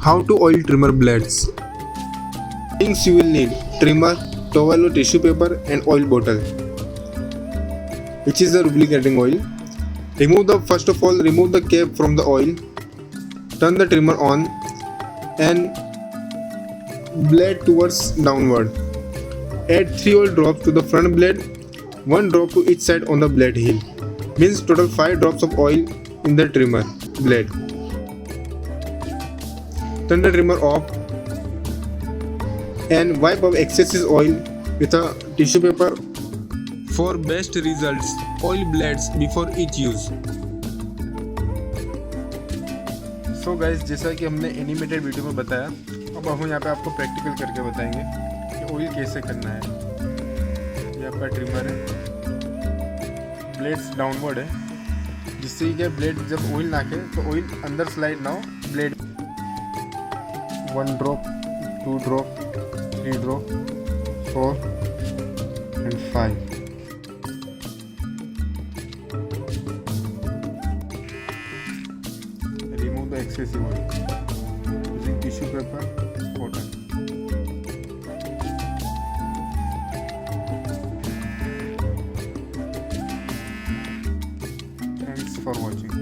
How to oil trimmer blades. Things you will need: trimmer, towel or tissue paper, and oil bottle, which is the lubricating oil. First of all, remove the cap from the oil. Turn the trimmer on and blade towards downward. Add 3 oil drops to the front blade, 1 drop to each side on the blade heel. Means total 5 drops of oil in the trimmer blade. Turn the trimmer off and wipe off excess oil with a tissue paper. For best results, oil blades before each use. So guys, जैसा कि हमने animated video में बताया, अब हम यहाँ पे आपको प्रैक्टिकल करके बताएंगे कि ऑयल कैसे करना है। ये आपका ट्रिमर है, ब्लेड्स डाउनवर्ड है, जिससे कि ब्लेड जब ऑयल नाखे तो ऑयल अंदर स्लाइड ना हो। Blade 1 drop, 2 drop, 3 drop, 4 and 5. Remove the excessive oil using tissue paper, cotton. Thanks for watching.